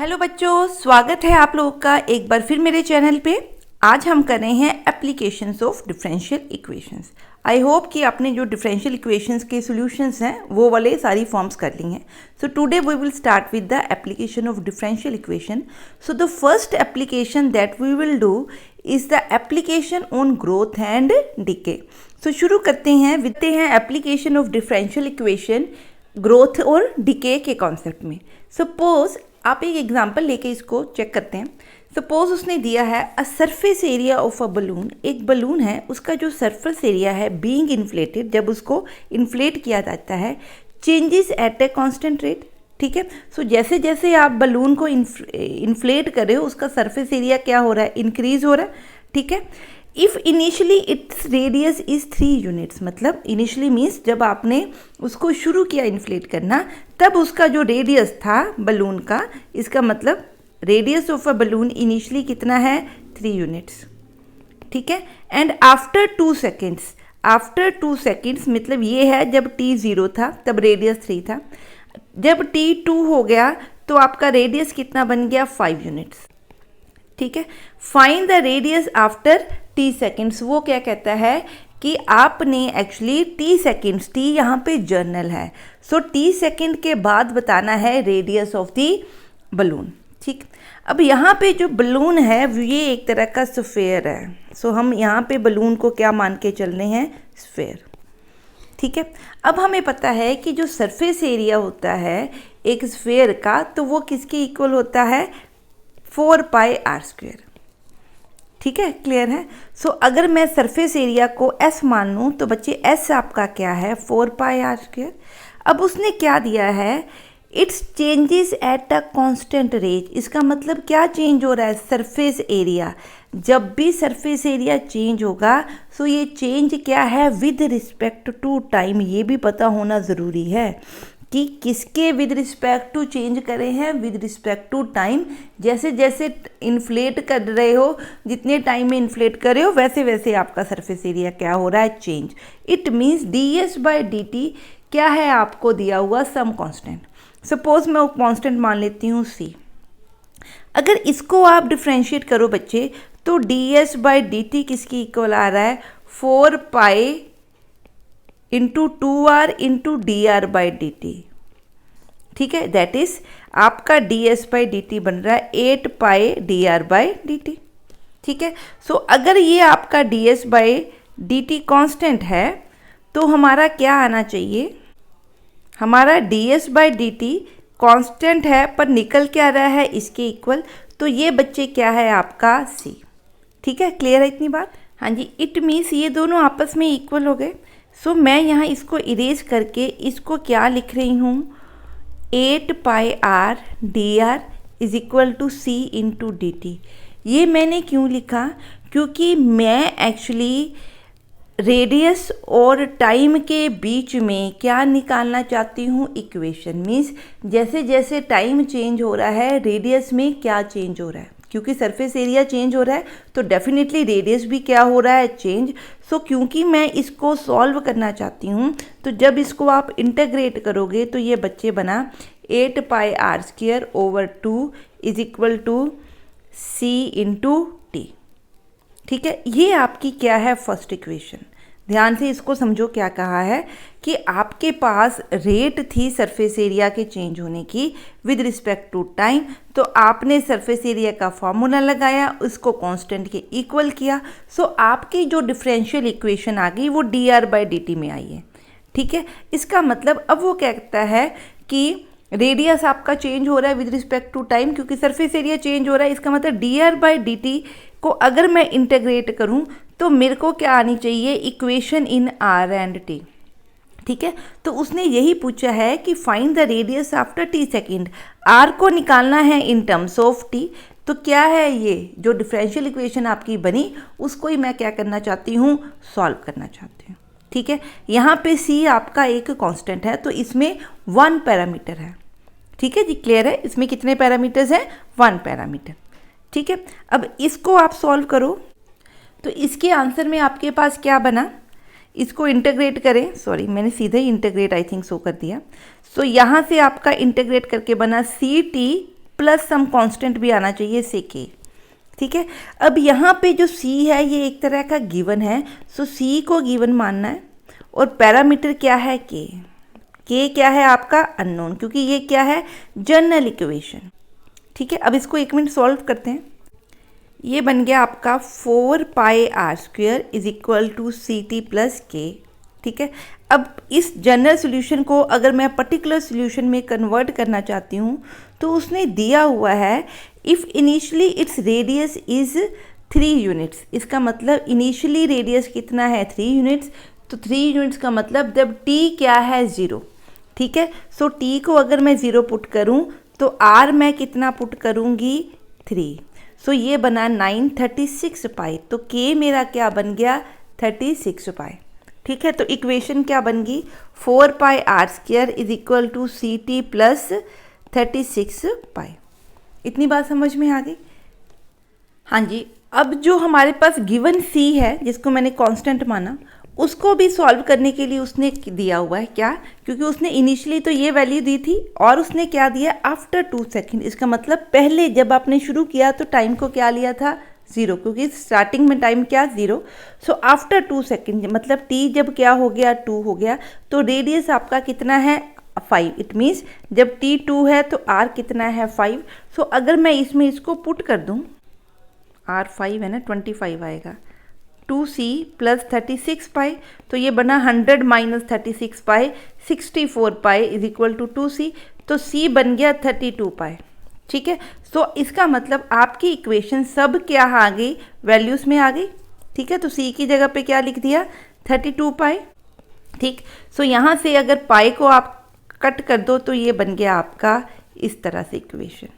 Hello बच्चों, स्वागत है आप लोगों का एक बार फिर मेरे चैनल पे। आज हम कर रहे हैं applications of differential equations. I hope कि आपने जो डिफरेंशियल इक्वेशंस के सॉल्यूशंस हैं वो वाले सारी फॉर्म्स कर ली हैं। So today we will start with the application of differential equation. So the first application that we will do is the application on growth and decay. So शुरू करते हैं application of differential equation growth और decay के concept में। Suppose आप एक example लेके इसको चेक करते हैं। सपोज उसने दिया है a surface area of a balloon. एक बलून है, उसका जो सरफेस एरिया है बीइंग इन्फ्लेटेड, जब उसको इन्फ्लेट किया जाता है, changes at a constant rate. ठीक है, सो जैसे जैसे आप बलून को इन्फ्लेट कर रहे हो उसका सरफेस एरिया क्या हो रहा है, इंक्रीज हो रहा है। ठीक है, if initially its radius is 3 units, मतलब इनिशियली मीन्स जब आपने उसको शुरू किया इन्फ्लेट करना तब उसका जो रेडियस था बलून का, इसका मतलब radius of a balloon initially कितना है, 3 यूनिट्स। ठीक है, and after 2 seconds, after 2 seconds मतलब ये है जब t 0 था तब रेडियस 3 था, जब t 2 हो गया तो आपका रेडियस कितना बन गया, 5 यूनिट्स। ठीक है, find the radius after t seconds. वो क्या कहता है कि आपने एक्चुअली t सेकेंड्स, t यहाँ पे जर्नल है, सो t सेकेंड के बाद बताना है रेडियस ऑफ दी बलून। ठीक, अब यहाँ पे जो बलून है ये एक तरह का स्फेयर है, सो हम यहाँ पे बलून को क्या मान के चल रहे हैं, स्फेयर। ठीक है, अब हमें पता है कि जो सरफेस एरिया होता है एक स्फेयर का, तो वो किसके इक्वल होता है, 4 पाई आर स्क्वेयर। ठीक है, क्लियर है। सो अगर मैं सरफेस एरिया को S मान लूँ तो बच्चे S आपका क्या है, 4 पाई आर स्क्वेयर। अब उसने क्या दिया है, it's changes at a constant rate. इसका मतलब क्या चेंज हो रहा है, सरफेस एरिया। जब भी सरफेस एरिया चेंज होगा सो ये चेंज क्या है, विद रिस्पेक्ट टू टाइम। ये भी पता होना ज़रूरी है कि किसके विद रिस्पेक्ट टू चेंज करे हैं, विद रिस्पेक्ट टू टाइम। जैसे जैसे इन्फ्लेट कर रहे हो, जितने टाइम में इन्फ्लेट कर रहे हो वैसे वैसे आपका सरफेस एरिया क्या हो रहा है, चेंज। इट मीन्स ds/dt क्या है, आपको दिया हुआ सम कांस्टेंट। सपोज मैं कांस्टेंट मान लेती हूँ c। अगर इसको आप डिफ्रेंशिएट करो बच्चे तो ds/dt किसकी इक्वल आ रहा है, 4 pi into 2r into dr/dt। ठीक है, दैट इज आपका ds/dt बन रहा है 8 पाई dr/dt। ठीक है, सो अगर ये आपका ds/dt कांस्टेंट है तो हमारा क्या आना चाहिए, हमारा ds/dt कांस्टेंट है पर निकल क्या रहा है, इसके इक्वल। तो ये बच्चे क्या है आपका c। ठीक है, क्लियर है इतनी बात। हाँ जी, इट मीन्स ये दोनों आपस में इक्वल हो गए। सो मैं यहाँ इसको इरेज करके इसको क्या लिख रही हूँ, 8 pi r d r is equal to c into d t. ये मैंने क्यों लिखा, क्योंकि मैं एक्चुअली रेडियस और टाइम के बीच में क्या निकालना चाहती हूँ, इक्वेशन। मीन्स जैसे जैसे टाइम चेंज हो रहा है रेडियस में क्या चेंज हो रहा है, क्योंकि सरफेस एरिया चेंज हो रहा है तो डेफिनेटली रेडियस भी क्या हो रहा है, चेंज। सो क्योंकि मैं इसको सॉल्व करना चाहती हूँ तो जब इसको आप इंटीग्रेट करोगे तो ये बच्चे बना 8 pi r square over 2 is equal to c into t. ठीक है, ये आपकी क्या है, फर्स्ट इक्वेशन। ध्यान से इसको समझो, क्या कहा है कि आपके पास रेट थी सरफेस एरिया के चेंज होने की विद रिस्पेक्ट टू टाइम, तो आपने सरफेस एरिया का फॉर्मूला लगाया, उसको कांस्टेंट के इक्वल किया। सो आपकी जो डिफरेंशियल इक्वेशन आ गई वो dr/dt में आई है। ठीक है, इसका मतलब अब वो कहता है कि रेडियस आपका चेंज हो रहा है विद रिस्पेक्ट टू टाइम, क्योंकि सरफेस एरिया चेंज हो रहा है। इसका मतलब dr/dt को अगर मैं इंटीग्रेट करूं तो मेरे को क्या आनी चाहिए, equation in r and t। ठीक है, तो उसने यही पूछा है कि find the radius after t second. r को निकालना है इन टर्म्स ऑफ t। तो क्या है, ये जो डिफरेंशियल इक्वेशन आपकी बनी उसको ही मैं क्या करना चाहती हूँ, सॉल्व करना चाहती हूँ। ठीक है, यहाँ पे c आपका एक कांस्टेंट है तो इसमें 1 पैरामीटर है। ठीक है जी, क्लियर है। इसमें कितने पैरामीटर्स हैं, 1 पैरामीटर। ठीक है, अब इसको आप सॉल्व करो तो इसके आंसर में आपके पास क्या बना, इसको इंटीग्रेट करें, सॉरी मैंने सीधे ही इंटीग्रेट आई थिंक सो कर दिया। सो यहाँ से आपका इंटीग्रेट करके बना C T plus some constant भी आना चाहिए से के। ठीक है, अब यहाँ पे जो c है ये एक तरह का गिवन है, सो c को गिवन मानना है और पैरामीटर क्या है k। k क्या है आपका अननोन, क्योंकि ये क्या है जनरल इक्वेशन। ठीक है, अब इसको 1 मिनट सॉल्व करते हैं। ये बन गया आपका 4 pi r square is equal to c T plus k. ठीक है, अब इस जनरल सॉल्यूशन को अगर मैं पर्टिकुलर सॉल्यूशन में कन्वर्ट करना चाहती हूँ तो उसने दिया हुआ है if initially its radius is 3 units. इसका मतलब इनिशियली रेडियस कितना है 3 यूनिट्स, तो 3 यूनिट्स का मतलब जब t क्या है 0। ठीक है, सो t को अगर मैं 0 पुट करूँ तो r मैं कितना पुट करूँगी 3। सो ये बना 936 पाई, तो k मेरा क्या बन गया 36 पाई। ठीक है, तो इक्वेशन क्या बन गई 4 pi r square is equal to c T plus 36 pi. इतनी बात समझ में आ गई? हाँ जी, अब जो हमारे पास गिवन c है जिसको मैंने कांस्टेंट माना, उसको भी सॉल्व करने के लिए उसने दिया हुआ है क्या, क्योंकि उसने इनिशियली तो ये वैल्यू दी थी और उसने क्या दिया आफ्टर 2 सेकेंड। इसका मतलब पहले जब आपने शुरू किया तो टाइम को क्या लिया था 0, क्योंकि स्टार्टिंग में टाइम क्या 0। सो आफ्टर 2 सेकेंड मतलब t जब क्या हो गया 2 हो गया, तो रेडियस आपका कितना है 5। इट मीन्स जब t 2 है तो r कितना है 5। सो अगर मैं इसमें इसको पुट कर दूँ, r 5 है ना 25 आएगा, 2c प्लस 36 पाई, तो ये बना 100 minus 36 pi 64 pi is equal to 2c, तो c बन गया 32 पाई। ठीक है, सो इसका मतलब आपकी इक्वेशन सब क्या आ गई वैल्यूज़ में आ गई। ठीक है, तो c की जगह पे क्या लिख दिया 32 पाई। ठीक, सो यहाँ से अगर पाई को आप कट कर दो तो ये बन गया आपका इस तरह से इक्वेशन।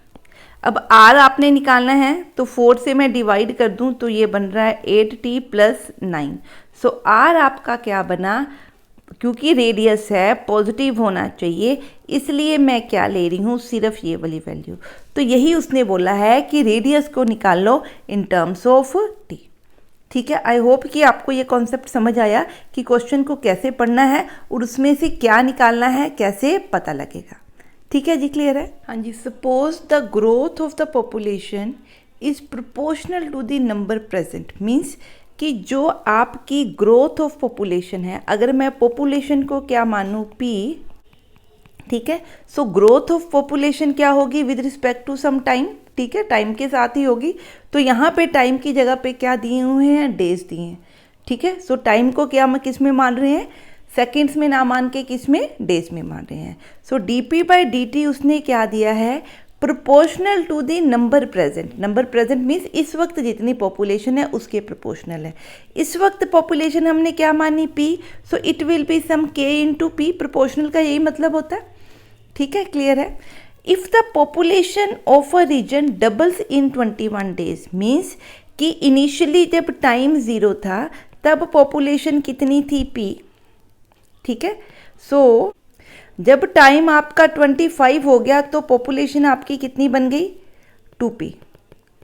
अब r आपने निकालना है तो 4 से मैं डिवाइड कर दूं तो ये बन रहा है 8t प्लस 9। सो r आपका क्या बना, क्योंकि रेडियस है पॉजिटिव होना चाहिए इसलिए मैं क्या ले रही हूँ सिर्फ ये वाली वैल्यू। तो यही उसने बोला है कि रेडियस को निकाल लो इन टर्म्स ऑफ t। ठीक है, आई होप कि आपको ये कॉन्सेप्ट समझ आया कि क्वेश्चन को कैसे पढ़ना है और उसमें से क्या निकालना है, कैसे पता लगेगा। ठीक है जी, क्लियर है? हाँ जी, suppose the growth of the population is proportional to the number present. Means कि जो आपकी ग्रोथ ऑफ पॉपुलेशन है, अगर मैं पॉपुलेशन को क्या मानूँ p, ठीक है, सो ग्रोथ ऑफ पॉपुलेशन क्या होगी with respect to some time. ठीक है, टाइम के साथ ही होगी, तो यहाँ पे टाइम की जगह पे क्या दिए हुए हैं डेज दिए हैं। ठीक है, सो टाइम को क्या हम किस में मान रहे हैं सेकेंड्स में ना मान के किस में डेज में मान रहे हैं। सो dp/dt उसने क्या दिया है proportional to the number present. Number present means इस वक्त जितनी पॉपुलेशन है उसके प्रोपोर्शनल है। इस वक्त पॉपुलेशन हमने क्या मानी p, so it will be some k into p। Proportional का यही मतलब होता है। ठीक है, क्लियर है? If the population of a region doubles in 21 days, means कि इनिशियली जब टाइम 0 था तब पॉपुलेशन कितनी थी p। ठीक है, सो जब टाइम आपका 25 हो गया तो पॉपुलेशन आपकी कितनी बन गई 2p।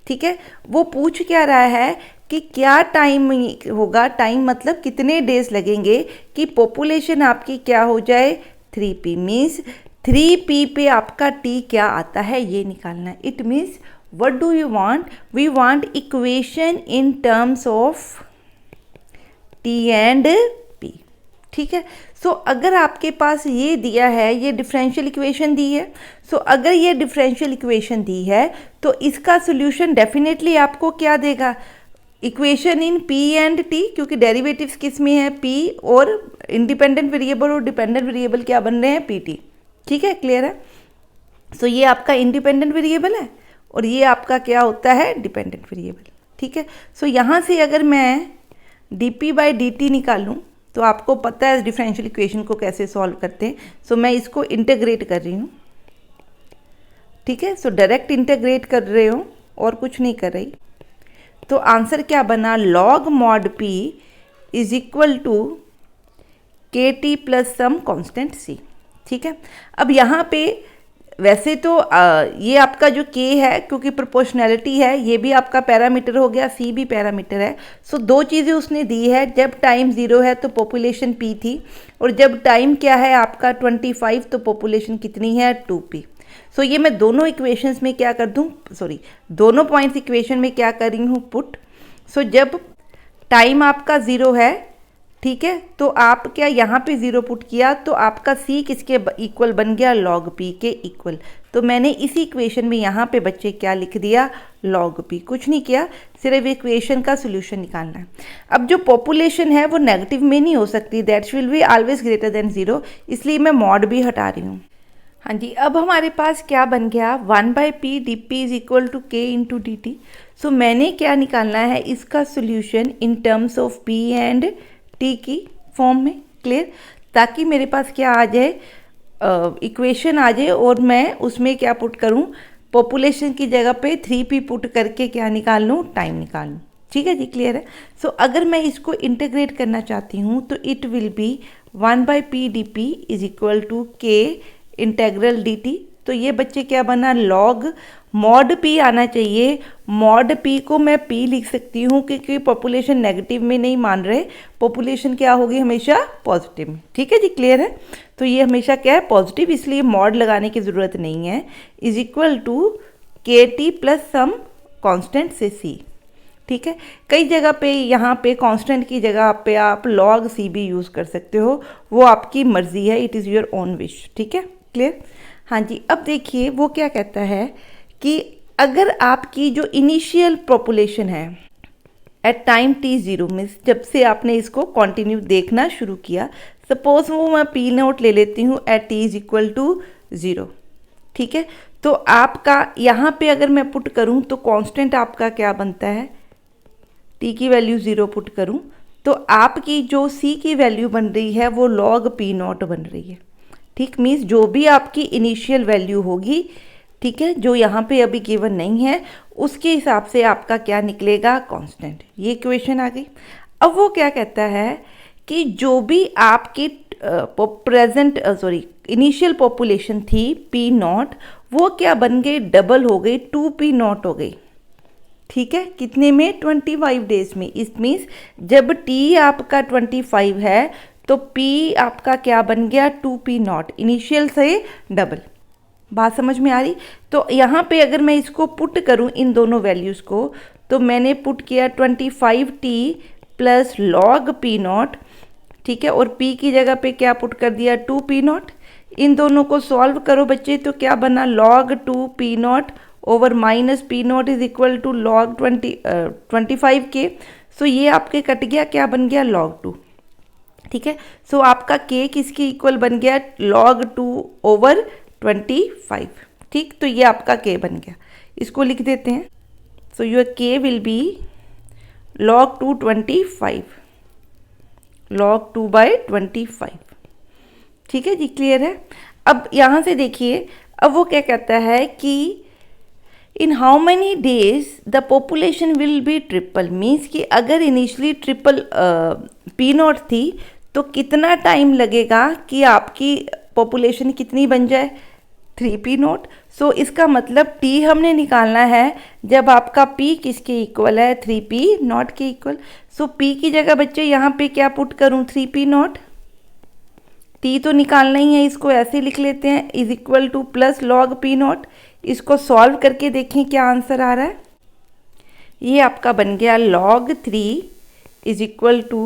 ठीक है, वो पूछ क्या रहा है कि क्या टाइम होगा, टाइम मतलब कितने डेज लगेंगे कि पॉपुलेशन आपकी क्या हो जाए 3p। मीन्स 3p पे आपका t क्या आता है ये निकालना है। It means what do you want, we want equation in terms of t and p। ठीक है, सो अगर आपके पास ये दिया है, ये डिफरेंशियल इक्वेशन दी है, सो अगर ये डिफरेंशियल इक्वेशन दी है तो इसका सोल्यूशन डेफिनेटली आपको क्या देगा equation in p and t, क्योंकि डेरिवेटिव्स किस में है p और इंडिपेंडेंट वेरिएबल और डिपेंडेंट वेरिएबल क्या बन रहे हैं pt। ठीक है, क्लियर है? सो ये आपका इंडिपेंडेंट वेरिएबल है और ये आपका क्या होता है डिपेंडेंट वेरिएबल। ठीक है, सो यहाँ से अगर मैं dp/dt निकालूँ तो आपको पता है डिफरेंशियल इक्वेशन को कैसे सॉल्व करते हैं। सो मैं इसको इंटीग्रेट कर रही हूँ। ठीक है, सो डायरेक्ट इंटीग्रेट कर रहे हो और कुछ नहीं कर रही, तो आंसर क्या बना log mod p is equal to kt plus some constant c। ठीक है, अब यहाँ पे वैसे तो ये आपका जो k है क्योंकि प्रोपोर्शनैलिटी है, ये भी आपका पैरामीटर हो गया, c भी पैरामीटर है। सो दो चीज़ें उसने दी है, जब टाइम 0 है तो पॉपुलेशन p थी और जब टाइम क्या है आपका 25 तो पॉपुलेशन कितनी है 2p। सो ये मैं दोनों इक्वेशंस में क्या कर दूं, दोनों पॉइंट्स इक्वेशन में क्या कर रही हूँ, पुट। सो जब टाइम आपका 0 है, ठीक है, तो आप क्या यहाँ पे 0 पुट किया तो आपका c किसके इक्वल बन गया, log p के इक्वल। तो मैंने इसी इक्वेशन में यहाँ पे बच्चे क्या लिख दिया, log p, कुछ नहीं किया, सिर्फ इक्वेशन का सोल्यूशन निकालना है। अब जो पॉपुलेशन है वो नेगेटिव में नहीं हो सकती, that's will be always greater than 0, इसलिए मैं मॉड भी हटा रही हूँ। हाँ जी, अब हमारे पास क्या बन गया, 1/p dp is equal to k into d t. So मैंने क्या निकालना है, इसका solution in terms of p and t की फॉर्म में, क्लियर, ताकि मेरे पास क्या आ जाए, इक्वेशन आ जाए और मैं उसमें क्या पुट करूँ, पॉपुलेशन की जगह पे 3p पुट करके क्या निकाल लूँ, टाइम निकाल लूँ। ठीक है जी, क्लियर है। सो अगर मैं इसको इंटीग्रेट करना चाहती हूँ तो it will be 1/p dp is equal to k integral dt। तो ये बच्चे क्या बना, लॉग मॉड p आना चाहिए। मॉड p को मैं p लिख सकती हूँ क्योंकि पॉपुलेशन नेगेटिव में नहीं मान रहे, पॉपुलेशन क्या होगी हमेशा पॉजिटिव में। ठीक है जी, क्लियर है। तो ये हमेशा क्या है, पॉजिटिव, इसलिए मॉड लगाने की ज़रूरत नहीं है। इज इक्वल टू के टी प्लस सम कॉन्स्टेंट से c। ठीक है, कई जगह पे यहाँ पे कांस्टेंट की जगह पे आप log c भी यूज़ कर सकते हो, वो आपकी मर्ज़ी है, it is your own wish. ठीक है, क्लियर। हाँ जी, अब देखिए वो क्या कहता है कि अगर आपकी जो इनिशियल पॉपुलेशन है एट टाइम t0 मीन्स जब से आपने इसको कंटिन्यू देखना शुरू किया, सपोज वो मैं p नोट ले लेती हूँ at t is equal to 0। ठीक है, तो आपका यहाँ पे अगर मैं पुट करूँ तो कांस्टेंट आपका क्या बनता है, t की वैल्यू 0 पुट करूँ तो आपकी जो c की वैल्यू बन रही है वो log p नॉट बन रही है। ठीक, मीन्स जो भी आपकी इनिशियल वैल्यू होगी, ठीक है, जो यहाँ पे अभी गिवन नहीं है, उसके हिसाब से आपका क्या निकलेगा, कांस्टेंट। ये इक्वेशन आ गई। अब वो क्या कहता है कि जो भी आपकी इनिशियल पॉपुलेशन थी p नॉट, वो क्या बन गई, डबल हो गई, 2p नॉट हो गई। ठीक है, कितने में, 25 डेज में। इस मीन्स जब t आपका 25 है तो p आपका क्या बन गया, 2p नॉट, इनिशियल से डबल। बात समझ में आ रही। तो यहाँ पे अगर मैं इसको पुट करूँ इन दोनों वैल्यूज़ को, तो मैंने पुट किया 25t plus log p not. ठीक है, और p की जगह पे क्या पुट कर दिया, 2p नॉट। इन दोनों को सॉल्व करो बच्चे, तो क्या बना, log 2p naught over minus p naught is equal to log 25 के। सो ये आपके कट गया, क्या बन गया, log 2। ठीक है, सो आपका k किसके इक्वल बन गया, log 2 ओवर 25। ठीक, तो ये आपका k बन गया, इसको लिख देते हैं। So your k will be log 2 25, log 2/25। ठीक है जी, क्लियर है। अब यहाँ से देखिए, अब वो क्या कहता है कि in how many days the population will be triple, means कि अगर इनिशली ट्रिपल p नॉट थी तो कितना टाइम लगेगा कि आपकी पॉपुलेशन कितनी बन जाए, 3p नॉट। सो इसका मतलब t हमने निकालना है जब आपका p किसके इक्वल है, 3p नॉट के इक्वल। सो p की जगह बच्चे यहाँ पे क्या पुट करूँ, 3p नॉट। t तो निकालना ही है, इसको ऐसे लिख लेते हैं, is equal two plus log p not. इसको सॉल्व करके देखें क्या आंसर आ रहा है। ये आपका बन गया log 3 is equal to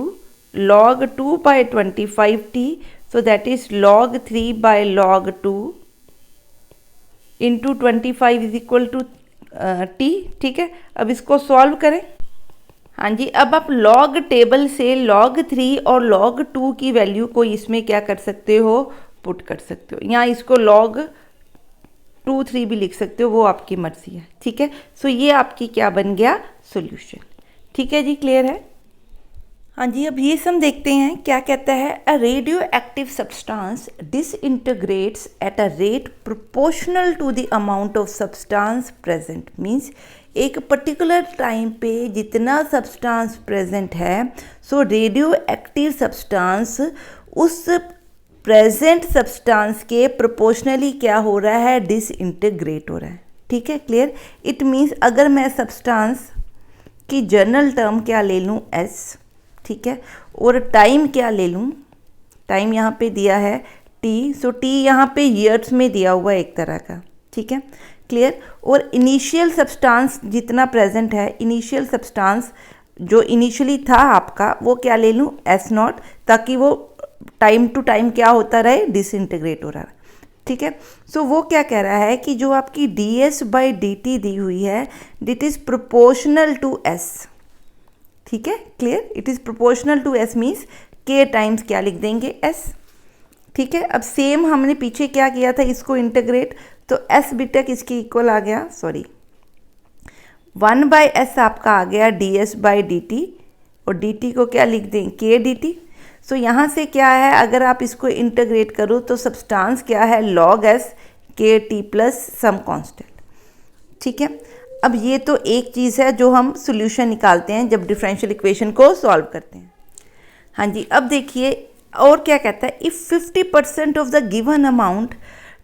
log 2/25t। So that is log 3/log 2 into 25 is equal to t। ठीक है, अब इसको सॉल्व करें। हाँ जी, अब आप log टेबल से log 3 और log 2 की वैल्यू को इसमें क्या कर सकते हो, पुट कर सकते हो। यहाँ इसको log 2 3 भी लिख सकते हो, वो आपकी मर्जी है। ठीक है, सो ये आपकी क्या बन गया, सॉल्यूशन। ठीक है जी, क्लियर है। हाँ जी, अब ये सम देखते हैं क्या कहता है। A radioactive substance disintegrates at a rate proportional to the amount of substance present, means एक पर्टिकुलर टाइम पे जितना सब्सटेंस प्रेजेंट है, सो रेडियो एक्टिव सब्सटेंस उस प्रेजेंट सब्सटेंस के प्रोपोर्शनली क्या हो रहा है, डिसइंटीग्रेट हो रहा है। ठीक है, क्लियर। इट मीन्स अगर मैं सब्सटेंस की जनरल टर्म क्या ले लूँ, s, ठीक है, और टाइम क्या ले लूँ, टाइम यहाँ पे दिया है t। सो t यहाँ पे ईयर्स में दिया हुआ है एक तरह का। ठीक है, क्लियर। और इनिशियल सब्सटेंस जितना प्रेजेंट है, इनिशियल सब्सटेंस जो इनिशियली था आपका, वो क्या ले लूँ, S0, ताकि वो टाइम टू टाइम क्या होता रहे, डिसइंटीग्रेट हो रहा है, ठीक है। सो वो क्या कह रहा है कि जो आपकी ds/dt दी हुई है, that is proportional to s, ठीक है, clear. It is proportional to s means k times क्या लिख देंगे, s, ठीक है। अब सेम हमने पीछे क्या किया था, इसको इंटीग्रेट, तो s बीटा किसके इक्वल आ गया, सॉरी 1/s आपका आ गया ds/dt, और dt को क्या लिख दें, k dt। सो यहाँ से क्या है, अगर आप इसको इंटीग्रेट करो तो सब्सटेंस क्या है, log s k t plus some constant, ठीक है। अब ये तो एक चीज़ है जो हम सॉल्यूशन निकालते हैं जब डिफरेंशियल इक्वेशन को सॉल्व करते हैं। हाँ जी, अब देखिए और क्या कहता है, if 50% of the given amount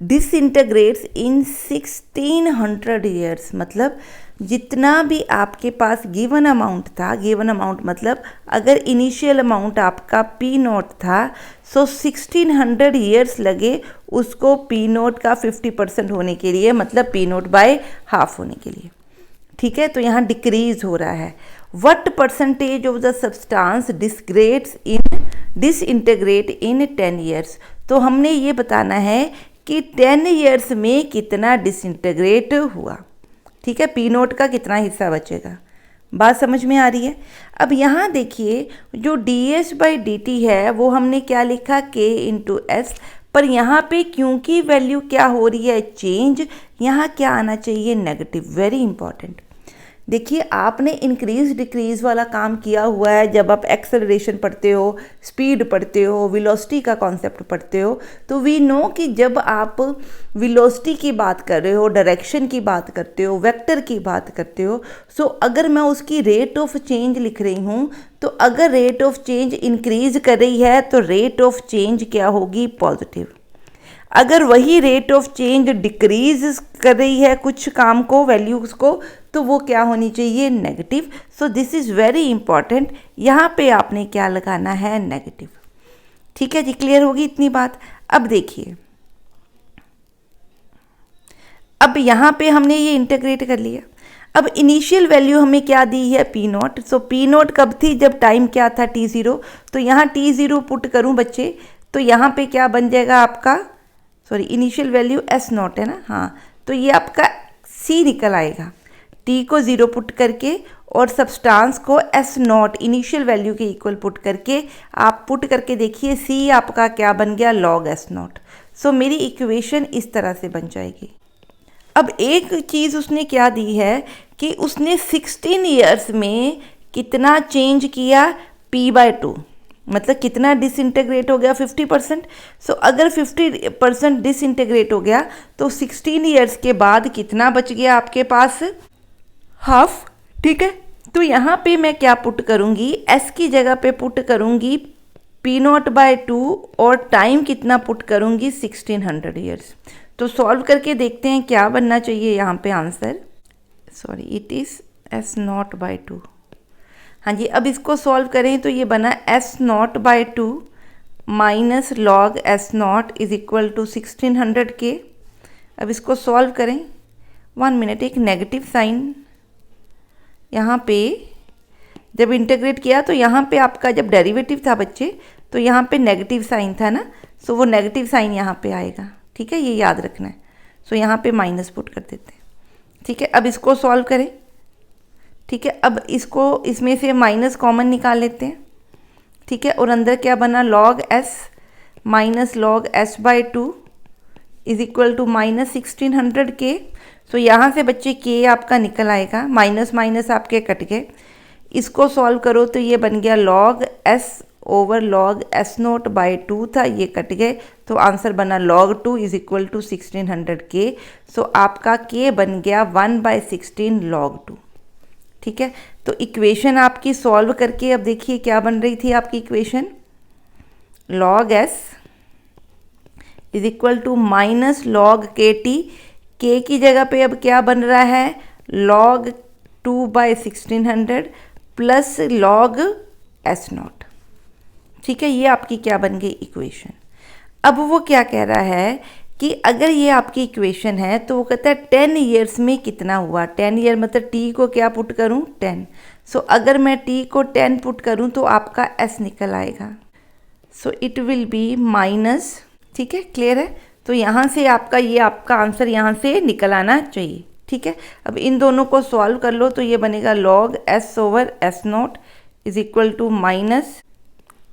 डिसइंटीग्रेट्स in 1600 years, मतलब जितना भी आपके पास गिवन अमाउंट था, गिवन अमाउंट मतलब अगर इनिशियल अमाउंट आपका P0 था, सो 1600 ईयर्स लगे उसको P0 का 50% होने के लिए, मतलब P0/2 होने के लिए, ठीक है। तो यहाँ डिक्रीज हो रहा है। What percentage of the substance disintegrate in 10 years, तो हमने ये बताना है कि 10 ईयर्स में कितना डिसइंटीग्रेट हुआ, ठीक है, P0 का कितना हिस्सा बचेगा। बात समझ में आ रही है। अब यहाँ देखिए जो ds/dt है वो हमने क्या लिखा, k × s, पर यहाँ पे क्योंकि वैल्यू क्या हो रही है, चेंज, यहाँ क्या आना चाहिए, नेगेटिव, वेरी इंपॉर्टेंट। देखिए आपने इंक्रीज डिक्रीज वाला काम किया हुआ है जब आप एक्सेलरेशन पढ़ते हो, स्पीड पढ़ते हो, वेलोसिटी का कॉन्सेप्ट पढ़ते हो, तो वी नो कि जब आप वेलोसिटी की बात कर रहे हो, डायरेक्शन की बात करते हो, वेक्टर की बात करते हो, सो अगर मैं उसकी रेट ऑफ चेंज लिख रही हूँ, तो अगर रेट ऑफ चेंज इंक्रीज कर रही है तो रेट ऑफ चेंज क्या होगी, पॉजिटिव। अगर वही रेट ऑफ चेंज डिक्रीज कर रही है कुछ काम को, वैल्यूज़ को, तो वो क्या होनी चाहिए, negative. So this is very important, यहाँ पे आपने क्या लगाना है, नेगेटिव, ठीक है जी, क्लियर होगी इतनी बात। अब देखिए, अब यहाँ पे हमने ये इंटीग्रेट कर लिया। अब इनिशियल वैल्यू हमें क्या दी है, P0। सो P0 कब थी, जब टाइम क्या था, T0। तो यहाँ T0 पुट करूँ बच्चे, तो यहाँ पे क्या बन जाएगा आपका, सॉरी इनिशियल वैल्यू S0 है ना, हाँ, तो ये आपका C निकल आएगा, T को 0 पुट करके और सब्सटेंस को S0 इनिशियल वैल्यू के इक्वल पुट करके आप पुट करके देखिए, C आपका क्या बन गया, log S0। सो मेरी इक्वेशन इस तरह से बन जाएगी। अब एक चीज़ उसने क्या दी है कि उसने 16 ईयर्स में कितना चेंज किया, P/2, मतलब कितना डिसइंटीग्रेट हो गया, 50%। सो अगर 50% डिसइंटीग्रेट हो गया तो 16 ईयर्स के बाद कितना बच गया आपके पास, हाफ, ठीक है। तो यहाँ पे मैं क्या पुट करूँगी, s की जगह पे पुट करूँगी P0/2 और टाइम कितना पुट करूँगी, 1600 ईयर्स। तो सॉल्व करके देखते हैं क्या बनना चाहिए यहाँ पे answer, sorry it is S0/2। हाँ जी, अब इसको सॉल्व करें तो ये बना S0/2 minus log S0 is equal to 1600 के। अब इसको सॉल्व करें, 1 मिनट, एक नेगेटिव साइन यहाँ पे जब इंटीग्रेट किया तो यहाँ पे आपका जब डेरिवेटिव था बच्चे, तो यहाँ पे नेगेटिव साइन था ना, सो वो नेगेटिव साइन यहाँ पे आएगा, ठीक है, ये याद रखना है। सो यहाँ पे माइनस पुट कर देते हैं, ठीक है। अब इसको सॉल्व करें, ठीक है। अब इसको इसमें से माइनस कॉमन निकाल लेते हैं, ठीक है, और अंदर क्या बना, log s minus log s/2 is equal to minus 1600 के। सो यहाँ से बच्चे k आपका निकल आएगा, माइनस माइनस आपके कट गए। इसको सॉल्व करो तो ये बन गया log s over log S0/2 था, ये कट गए, तो आंसर बना log 2 इज इक्वल टू 1600 के। सो आपका k बन गया 1/16 log 2, ठीक है। तो इक्वेशन आपकी सॉल्व करके अब देखिए क्या बन रही थी आपकी equation, log s is equal to minus log kt, k की जगह पे अब क्या बन रहा है, log 2/1600 प्लस log S0, ठीक है। ये आपकी क्या बन गई इक्वेशन। अब वो क्या कह रहा है कि अगर ये आपकी इक्वेशन है तो वो कहता है 10 ईयर्स में कितना हुआ। 10 ईयर मतलब टी को क्या पुट करूँ 10। सो अगर मैं टी को 10 पुट करूँ तो आपका एस निकल आएगा। सो इट विल बी माइनस, ठीक है, क्लियर है। तो यहाँ से आपका ये आपका आंसर यहाँ से निकल आना चाहिए, ठीक है। अब इन दोनों को सॉल्व कर लो तो ये बनेगा log s over s naught is equal to minus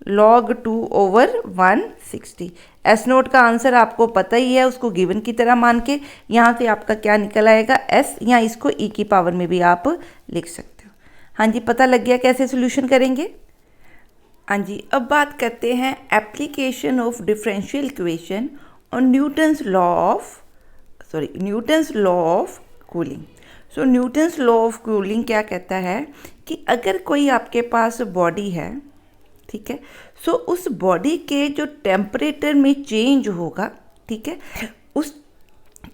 log 2 over 160। S naught का आंसर आपको पता ही है, उसको गिवन की तरह मान के यहाँ से आपका क्या निकल आएगा एस, या इसको ई की पावर में भी आप लिख सकते हो। हाँ जी, पता लग गया कैसे सोल्यूशन करेंगे। हाँ जी, अब बात करते हैं एप्लीकेशन ऑफ डिफरेंशियल इक्वेशन और Newton's law of cooling. So Newton's law of cooling क्या कहता है कि अगर कोई आपके पास बॉडी है, ठीक है, सो उस बॉडी के जो टेम्परेचर में चेंज होगा, ठीक है, उस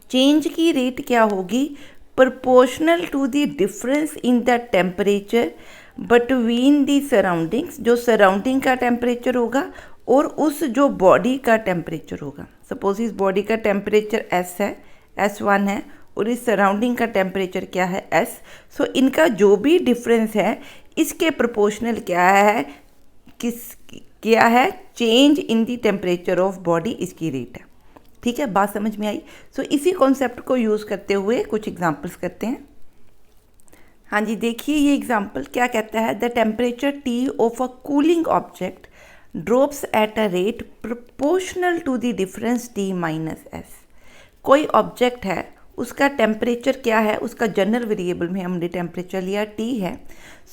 चेंज की रेट क्या होगी, proportional to the difference in the temperature between the surroundings, जो सराउंडिंग का टेम्परेचर होगा और उस जो बॉडी का टेम्परेचर होगा। सपोज इस बॉडी का टेम्परेचर एस है, S1 है, और इस सराउंडिंग का टेम्परेचर क्या है एस। सो इनका जो भी डिफरेंस है इसके प्रोपोर्शनल क्या है, क्या है, change in the temperature of body, इसकी रेट है, ठीक है। बात समझ में आई। सो इसी कॉन्सेप्ट को यूज़ करते हुए कुछ एग्जांपल्स करते हैं। हाँ जी, देखिए ये एग्जांपल क्या कहता है, the temperature T of a cooling object drops at a rate proportional to the difference T minus S. कोई ऑब्जेक्ट है, उसका टेम्परेचर क्या है, उसका जनरल वेरिएबल में हमने टेम्परेचर लिया टी है।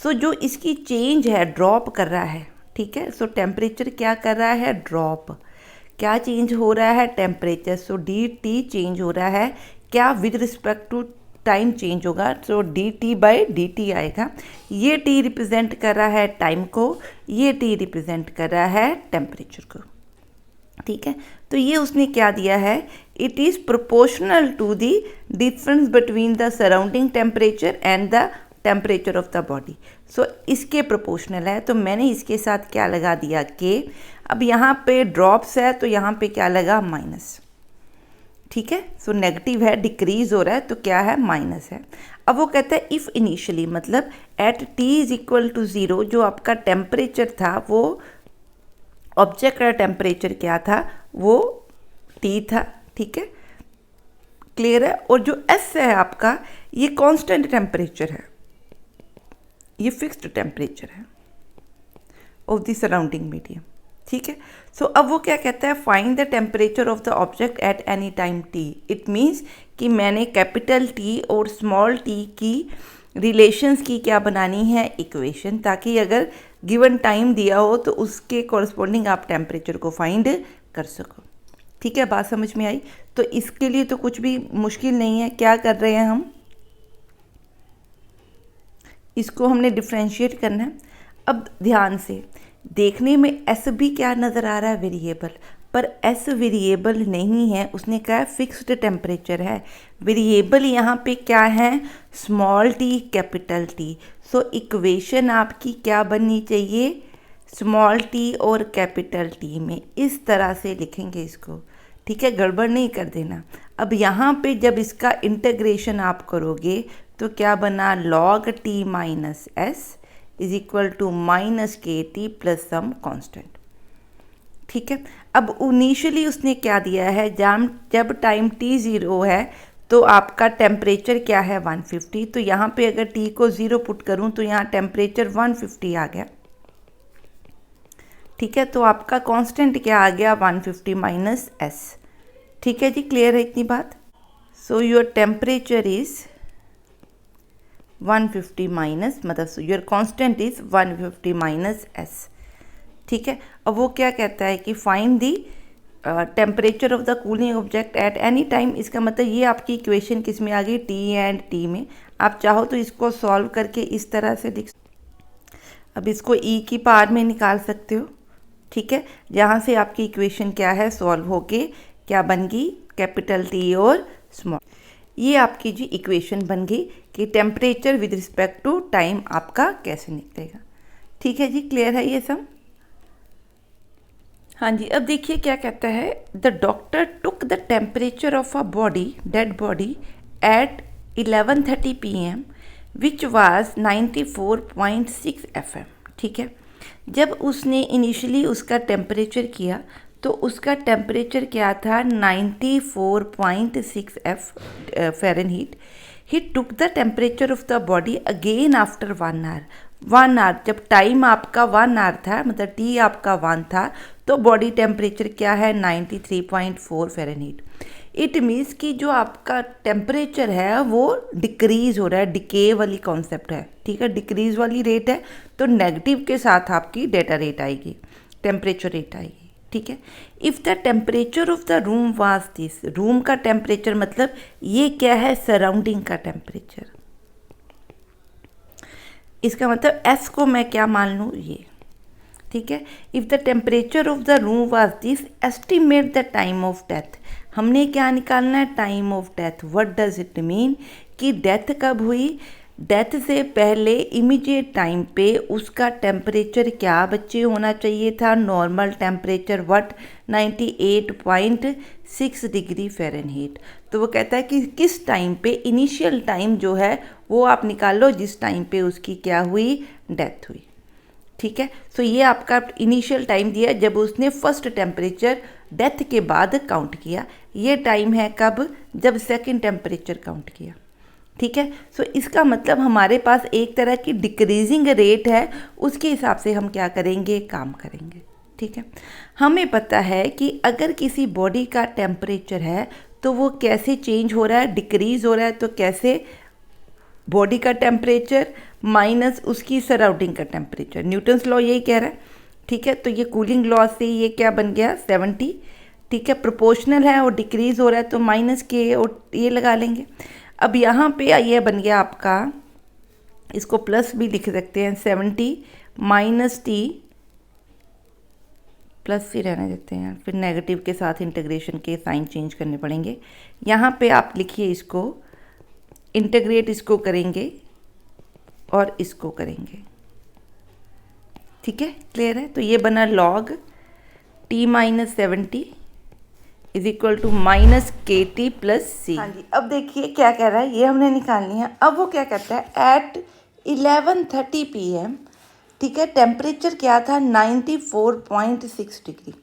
सो जो इसकी चेंज है, ड्रॉप कर रहा है, ठीक है। सो टेम्परेचर क्या कर रहा है, ड्रॉप। क्या चेंज हो रहा है, temperature. So d t change हो रहा है, क्या with respect to time change होगा। So d T by d t आएगा। ये टी रिप्रेजेंट कर रहा है टाइम को, ये टी रिप्रेजेंट कर रहा है टेम्परेचर को, ठीक है। तो ये उसने क्या दिया है, it is proportional to the difference between the surrounding temperature and the temperature of the body. So इसके प्रोपोर्शनल है, तो मैंने इसके साथ क्या लगा दिया कि अब यहाँ पे ड्रॉप्स है तो यहाँ पे क्या लगा, माइनस, ठीक है। सो नेगेटिव है, डिक्रीज हो रहा है, तो क्या है, माइनस है। अब वो कहता है इफ़ इनिशियली, मतलब at T is equal to 0, जो आपका टेम्परेचर था, वो ऑब्जेक्ट का टेम्परेचर क्या था, वो टी था, ठीक है, क्लियर है। और जो एस है आपका, ये कांस्टेंट टेम्परेचर है, ये फिक्स्ड टेम्परेचर है ऑफ द सराउंडिंग मीडियम, ठीक है। सो अब वो क्या कहता है, find the temperature of the object at any time T. It means कि मैंने कैपिटल टी और स्मॉल टी की रिलेशंस की क्या बनानी है, इक्वेशन, ताकि अगर गिवन टाइम दिया हो तो उसके कॉरस्पॉन्डिंग आप टेम्परेचर को फाइंड कर सको, ठीक है। बात समझ में आई। तो इसके लिए तो कुछ भी मुश्किल नहीं है। क्या कर रहे हैं हम, इसको हमने डिफ्रेंशिएट करना है। अब ध्यान से देखने में एस भी क्या नज़र आ रहा है, वेरिएबल, पर एस वेरिएबल नहीं है, उसने कहा है फिक्स्ड टेम्परेचर है। वेरिएबल यहाँ पे क्या है, small T capital T. So equation आपकी क्या बननी चाहिए, स्मॉल टी और कैपिटल टी में, इस तरह से लिखेंगे इसको, ठीक है, गड़बड़ नहीं कर देना। अब यहाँ पे जब इसका इंटीग्रेशन आप करोगे तो क्या बना, log t minus S is equal to minus K T plus some constant, ठीक है। अब इनिशियली उसने क्या दिया है, जब टाइम t 0 है तो आपका टेम्परेचर क्या है, 150। तो यहाँ पे अगर t को 0 पुट करूँ तो यहाँ टेम्परेचर 150 आ गया, ठीक है। तो आपका कांस्टेंट क्या आ गया, 150 माइनस एस, ठीक है जी, क्लियर है इतनी बात। So your temperature is 150 minus, मतलब your constant is 150 minus s, ठीक है। अब वो क्या कहता है कि find the temperature of the cooling object at any time. इसका मतलब ये आपकी इक्वेशन किस में आ गई, टी एंड टी में। आप चाहो तो इसको सॉल्व करके इस तरह से लिख, अब इसको ई की पावर में निकाल सकते हो, ठीक है। जहाँ से आपकी इक्वेशन क्या है, सॉल्व होके क्या बन गई, कैपिटल टी और स्मॉल। ये आपकी जी इक्वेशन बन गई कि temperature with respect to time आपका कैसे निकलेगा, ठीक है जी, क्लियर है ये सब। हाँ जी, अब देखिए क्या कहता है। The doctor took the temperature of a body, dead body, at 11:30 PM which was 94.6 FM। ठीक है, जब उसने इनिशियली उसका टेम्परेचर किया तो उसका टेम्परेचर क्या था, 94.6 Fahrenheit. He took the temperature of the body again after 1 hour. 1 hour, जब टाइम आपका 1 आवर था, मतलब टी आपका 1 था, तो बॉडी टेम्परेचर क्या है, 93.4 फ़ारेनहीट। इट मीन्स कि जो आपका टेम्परेचर है वो डिक्रीज़ हो रहा है, डिके वाली कॉन्सेप्ट है। ठीक है, डिक्रीज़ वाली रेट है तो नेगेटिव के साथ आपकी डेटा रेट आएगी, टेम्परेचर रेट आएगी। ठीक है, if the temperature of the room was this, room का टेम्परेचर मतलब ये क्या है, सराउंडिंग का टेम्परेचर। इसका मतलब एस को मैं क्या मान लूँ, ये। ठीक है, if the temperature of the room was this, estimate the time of death. हमने क्या निकालना है, time of death. What does it mean कि डेथ कब हुई, डेथ से पहले इमीडिएट टाइम पे उसका टेम्परेचर क्या बच्चे होना चाहिए था, normal temperature what, 98.6 degree Fahrenheit. तो वो कहता है कि किस टाइम पे, इनिशियल टाइम जो है वो आप निकाल लो जिस टाइम पे उसकी क्या हुई, डेथ हुई। ठीक है, सो ये आपका इनिशियल टाइम दिया जब उसने फर्स्ट टेम्परेचर डेथ के बाद काउंट किया। ये टाइम है कब, जब सेकंड टेम्परेचर काउंट किया। ठीक है, सो इसका मतलब हमारे पास एक तरह की डिक्रीजिंग रेट है, उसके हिसाब से हम क्या करेंगे, काम करेंगे। ठीक है, हमें पता है कि अगर किसी बॉडी का टेम्परेचर है तो वो कैसे चेंज हो रहा है, डिक्रीज़ हो रहा है। तो कैसे, बॉडी का टेम्परेचर माइनस उसकी सराउंडिंग का टेम्परेचर, न्यूटन्स लॉ यही कह रहा है। ठीक है, तो ये कूलिंग लॉ से ये क्या बन गया, 70। ठीक है, प्रोपोर्शनल है और डिक्रीज़ हो रहा है तो माइनस के और ये लगा लेंगे। अब यहाँ पे ये बन गया आपका, इसको प्लस भी लिख सकते हैं, 70 माइनस टी, प्लस ही रहने देते हैं, फिर नेगेटिव के साथ इंटीग्रेशन के साइन चेंज करने पड़ेंगे। यहाँ पे आप लिखिए इसको, इंटीग्रेट इसको करेंगे और इसको करेंगे। ठीक है, क्लियर है। तो ये बना log T minus 70 is equal to minus K T plus C. हाँ जी, अब देखिए क्या कह रहा है, ये हमने निकालनी है। अब वो क्या कहता है, एट 11:30 PM, ठीक है, टेम्परेचर क्या था, 94.6 डिग्री।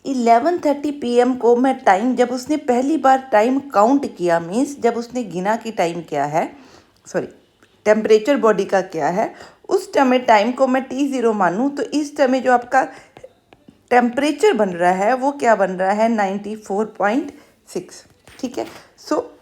11:30 PM को मैं टाइम, जब उसने पहली बार टाइम काउंट किया, मीन्स जब उसने गिना कि टाइम क्या है, सॉरी टेम्परेचर बॉडी का क्या है, उस समय टाइम को मैं T0 मानूँ तो इस समय जो आपका टेम्परेचर बन रहा है वो क्या बन रहा है, 94.6। ठीक है, सो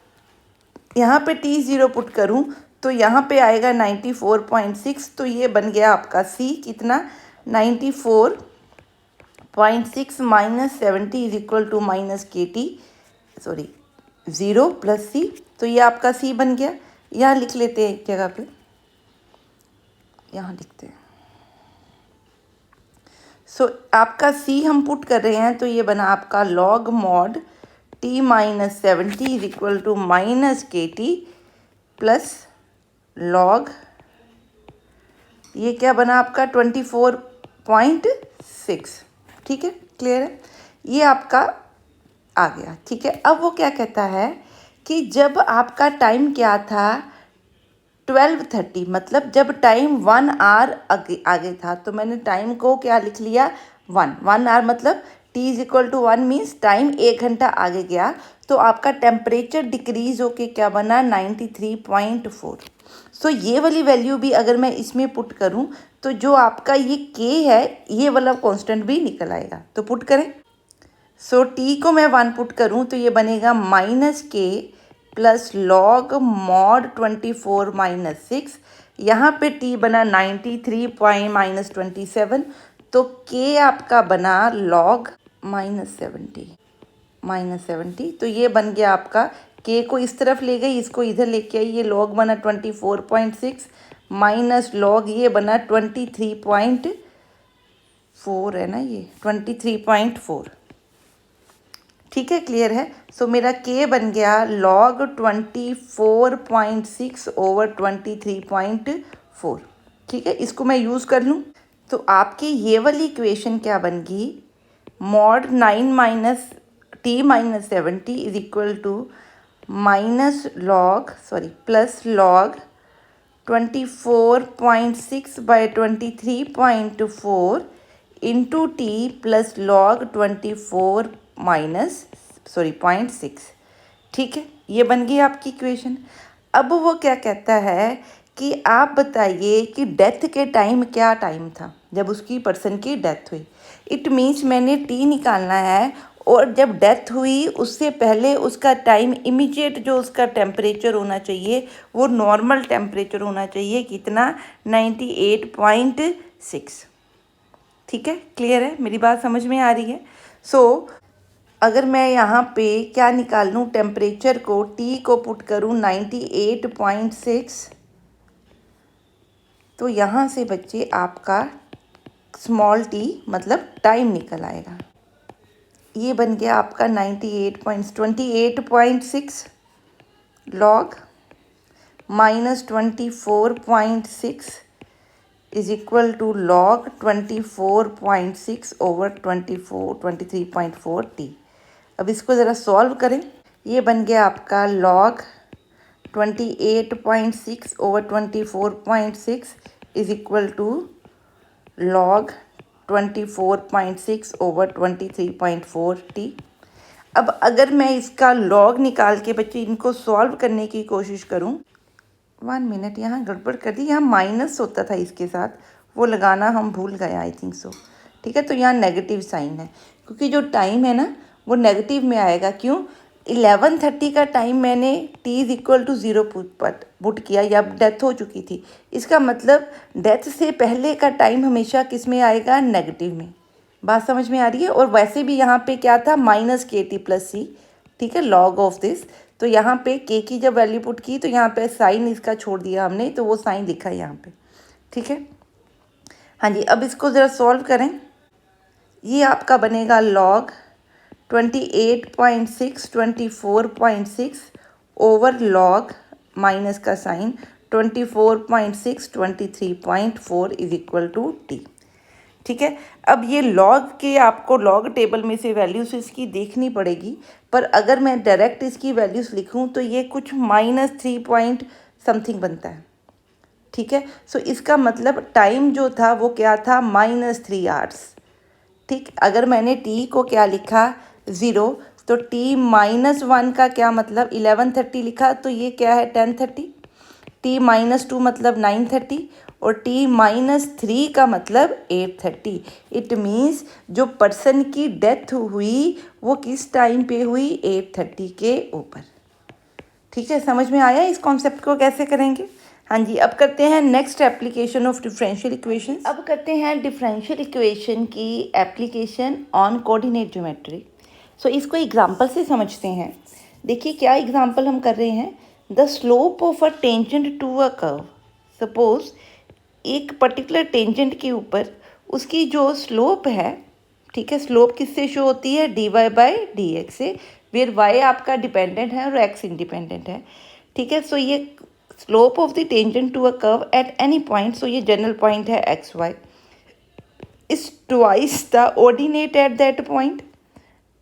यहाँ पे T0 पुट करूँ तो यहाँ पे आएगा 94.6, तो ये बन गया आपका C कितना, 94.6 minus 70 is equal to minus K T, sorry 0 plus C। तो ये आपका C बन गया। यहाँ लिख लेते हैं एक जगह पे, यहाँ लिखते हैं। सो आपका C हम पुट कर रहे हैं तो ये बना आपका log mod T minus 70 is equal to minus K T plus log, ये क्या बना आपका 24.6। ठीक है, क्लियर है, ये आपका आ गया। ठीक है, अब वो क्या कहता है कि जब आपका टाइम क्या था, 12:30, मतलब जब टाइम 1 आवर आगे था, तो मैंने टाइम को क्या लिख लिया, 1 आवर, मतलब T is equal to 1 means time 1 घंटा आगे गया, तो आपका टेम्परेचर डिक्रीज होके क्या बना, 93.4। सो ये वाली वैल्यू भी अगर मैं इसमें पुट करूं तो जो आपका ये K है ये वाला कांस्टेंट भी निकल आएगा। तो पुट करें, सो T को मैं 1 पुट करूं तो ये बनेगा माइनस के प्लस लॉग मॉड 24 माइनस 6, यहाँ पे T बना 93 माइनस 27, तो K आपका बना लॉग माइनस 70, तो ये बन गया आपका, K को इस तरफ ले गई, इसको इधर लेके आई, ये लॉग बना 24.6 माइनस लॉग ये बना 23.4 है ना, ये 23.4। ठीक है, क्लियर है। सो मेरा K बन गया लॉग 24.6 ओवर 23.4। ठीक है, इसको मैं यूज़ कर लूँ तो आपकी ये वाली इक्वेशन क्या बन गई, mod 9 minus T minus 70 is equal to minus log plus log 24.6 by 23.4 into T plus log 24 minus 0.6। ठीक है, ये बन गई आपकी इक्वेशन। अब वो क्या कहता है कि आप बताइए कि डेथ के टाइम क्या टाइम था जब उसकी पर्सन की डेथ हुई। इट मीन्स मैंने टी निकालना है और जब डेथ हुई उससे पहले उसका टाइम इमीडिएट जो उसका टेम्परेचर होना चाहिए वो नॉर्मल टेम्परेचर होना चाहिए, कितना 98.6। ठीक है, क्लियर है, मेरी बात समझ में आ रही है। अगर मैं यहाँ पे क्या निकाल लूँ, टेम्परेचर को टी को पुट करूँ 98.6, तो यहाँ से बच्चे आपका स्मॉल टी मतलब टाइम निकल आएगा। ये बन गया आपका 28.6 log minus 24.6 is equal to log 24.6 over 23.4 T. अब इसको ज़रा सॉल्व करें। ये बन गया आपका log 28.6 over 24.6 is equal to log 24.6 over 23.4 T. अब अगर मैं इसका लॉग निकाल के बच्चे इनको सॉल्व करने की कोशिश करूं, 1 मिनट, यहाँ गड़बड़ कर दी, यहाँ माइनस होता था इसके साथ, वो लगाना हम भूल गए आई थिंक सो। ठीक है, तो यहाँ नेगेटिव साइन है क्योंकि जो टाइम है ना वो नेगेटिव में आएगा। क्यों? 11:30 का टाइम मैंने t is equal to 0 put किया या डेथ हो चुकी थी। इसका मतलब डेथ से पहले का टाइम हमेशा किस में आएगा? नेगेटिव में। बात समझ में आ रही है? और वैसे भी यहाँ पे क्या था? माइनस के टी प्लस सी। ठीक है, लॉग ऑफ दिस। तो यहाँ पे के की जब वैल्यू पुट की तो यहाँ पे साइन इसका छोड़ दिया हमने, तो वो साइन लिखा है यहाँ पे। ठीक है, हाँ जी। अब इसको ज़रा सॉल्व करें। ये आपका बनेगा लॉग 28.6 24.6 ओवर लॉग माइनस का sine 24.6 23.4 is equal to T. ठीक है, अब ये लॉग के आपको लॉग टेबल में से वैल्यूज़ इसकी देखनी पड़ेगी, पर अगर मैं डायरेक्ट इसकी वैल्यूज़ लिखूं तो ये कुछ -3 पॉइंट समथिंग बनता है। ठीक है, सो इसका मतलब टाइम जो था वो क्या था? -3 आवर्स। ठीक, अगर मैंने टी को क्या लिखा? 0, तो टी -1 का क्या मतलब? 11:30 लिखा, तो ये क्या है? 10:30। टी -2 मतलब 9:30 और टी -3 का मतलब 8:30। इट मीन्स जो पर्सन की डेथ हुई वो किस टाइम पे हुई? 8:30 के ऊपर। ठीक है, समझ में आया इस कॉन्सेप्ट को कैसे करेंगे? हाँ जी, अब करते हैं next application of differential equation. अब करते हैं डिफरेंशियल इक्वेशन की एप्लीकेशन ऑन कोऑर्डिनेट ज्योमेट्री। सो इसको एग्जांपल से समझते हैं। देखिए क्या एग्जांपल हम कर रहे हैं। The slope of a tangent to a curve. Suppose एक पर्टिकुलर टेंजेंट के ऊपर उसकी जो स्लोप है, ठीक है, स्लोप किससे शो होती है? dy बाई डी एक्स से, वेयर y आपका डिपेंडेंट है और x इंडिपेंडेंट है। ठीक है, सो ये slope of the tangent to a curve at any point, so ये जनरल पॉइंट है x y, is twice the ordinate at that point.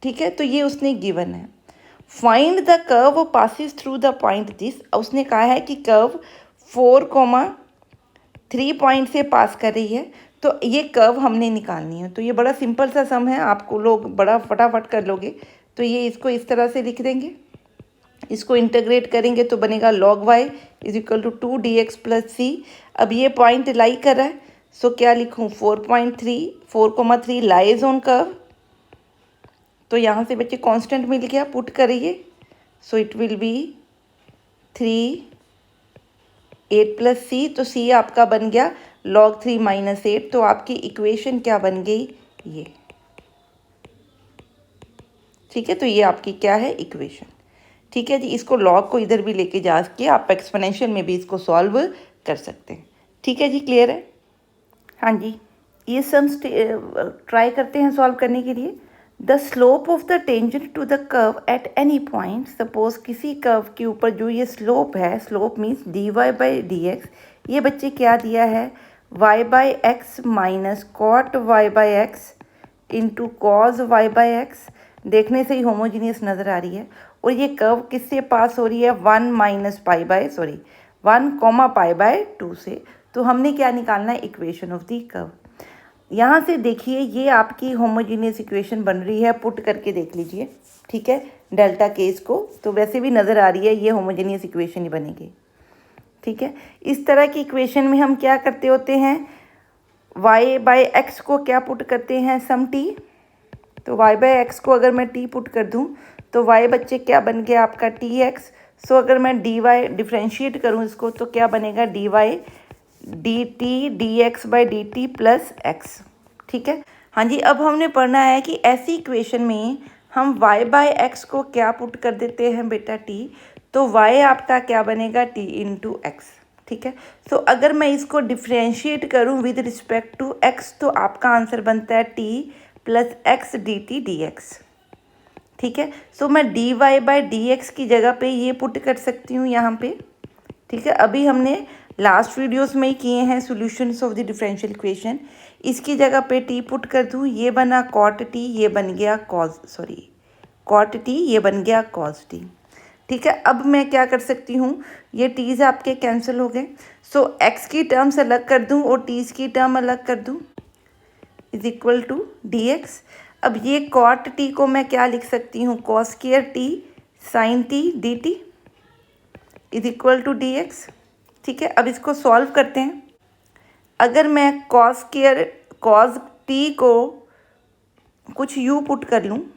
ठीक है, तो ये उसने गिवन है। Find the curve passes through the point this. उसने कहा है कि कर्व 4,3 पॉइंट से पास कर रही है, तो ये कर्व हमने निकालनी है। तो ये बड़ा सिंपल सा सम है, आपको लोग बड़ा फटाफट कर लोगे। तो ये इसको इस तरह से लिख देंगे, इसको इंटीग्रेट करेंगे तो बनेगा log y is equal to 2dx plus c. अब ये पॉइंट लाई कर रहा है, सो क्या लिखूँ? 4.3 लाइज ऑन कर्व। तो यहाँ से बच्चे कांस्टेंट मिल गया, पुट करिए, so it will be 3 8 plus c. तो सी आपका बन गया log 3 माइनस 8। तो आपकी इक्वेशन क्या बन गई? ये। ठीक है, तो ये आपकी क्या है? इक्वेशन। ठीक है जी, इसको लॉग को इधर भी लेके जा के आप एक्सपोनेंशियल में भी इसको सॉल्व कर सकते हैं। ठीक है जी, क्लियर है? हाँ जी, ये सम्स ट्राई करते हैं सॉल्व करने के लिए। The slope of the tangent to the curve at any point. Suppose किसी कर्व के ऊपर जो ये स्लोप है, slope means dy by D X, ये बच्चे क्या दिया है? y by X minus cot y by X into cos Y by X, देखने से ही होमोजीनियस नज़र आ रही है। और ये कर्व किससे पास हो रही है, 1 से। तो हमने क्या निकालना है, इक्वेशन ऑफ द कर्व। यहाँ से देखिए ये आपकी होमोजीनियस इक्वेशन बन रही है, पुट करके देख लीजिए, ठीक है, डेल्टा केस को, तो वैसे भी नज़र आ रही है ये होमोजीनियस इक्वेशन ही बनेगी, ठीक है। इस तरह की इक्वेशन में हम क्या करते होते हैं, y बाई एक्स को क्या पुट करते हैं, सम t। तो y बाई एक्स को अगर मैं t पुट कर दूं तो y बच्चे क्या बन गया आपका tx। सो अगर मैं dy डिफ्रेंशिएट करूं इसको तो क्या बनेगा, dy dt dx by dt plus x, ठीक है। हाँ जी, अब हमने पढ़ना है कि ऐसी इक्वेशन में हम y बाई एक्स को क्या पुट कर देते हैं बेटा t, तो y आपका क्या बनेगा, t इंटू एक्स, ठीक है। सो अगर मैं इसको डिफ्रेंशिएट करूं विद रिस्पेक्ट टू x तो आपका आंसर बनता है t plus X D T D X, ठीक है। सो मैं D Y by D X की जगह पे ये पुट कर सकती हूँ यहाँ पे, ठीक है। अभी हमने लास्ट वीडियोस में ही किए हैं solutions of the differential equation. इसकी जगह पे टी पुट कर दूँ, ये बना कॉट टी, ये बन गया कॉट टी, ये बन गया कॉस टी, ठीक है। अब मैं क्या कर सकती हूँ, ये टीज़ आपके कैंसिल हो गए। सो एक्स की टर्म्स अलग कर दूँ और टीज़ की टर्म अलग कर दूँ, is equal to D X. अब ये कॉट टी को मैं क्या लिख सकती हूँ, cos square T sine T D T is equal to D X, ठीक है। अब इसको सॉल्व करते हैं। अगर मैं कॉस टी को कुछ यू पुट कर लूँ,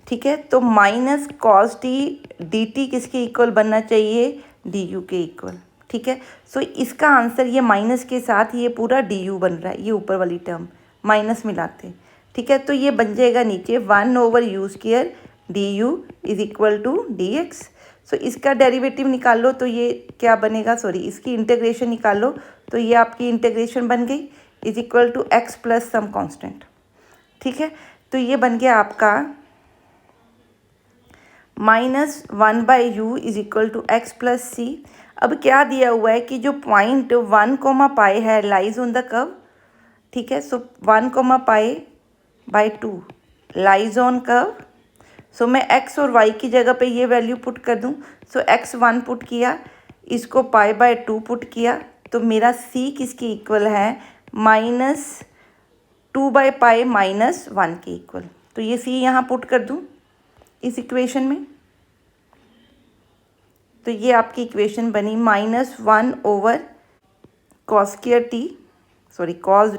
ठीक है, तो minus cos T D T किसके इक्वल बनना चाहिए, डी यू के इक्वल, ठीक है। सो इसका आंसर ये माइनस के साथ ये पूरा डी यू बन रहा है, ये ऊपर वाली टर्म माइनस मिलाते, ठीक है। तो ये बन जाएगा नीचे 1/u² d u is equal to D x. So इसका डेरिवेटिव निकाल लो तो ये क्या बनेगा, इसकी इंटीग्रेशन निकाल लो तो ये आपकी इंटीग्रेशन बन गई, is equal to x plus some constant, ठीक है। तो ये बन गया आपका -1/u is equal to x plus c. अब क्या दिया हुआ है कि जो पॉइंट 1, है लाइज ऑन द कर्व, ठीक है। सो 1, π/2 लाइज ऑन कर्व। सो मैं x और y की जगह पे ये वैल्यू पुट कर दूं। सो x 1 पुट किया, इसको π/2 पुट किया, तो मेरा c किसके इक्वल है, -2/π -1 के इक्वल। तो ये c यहाँ पुट कर दूं इस इक्वेशन में, तो ये आपकी इक्वेशन बनी -1/cos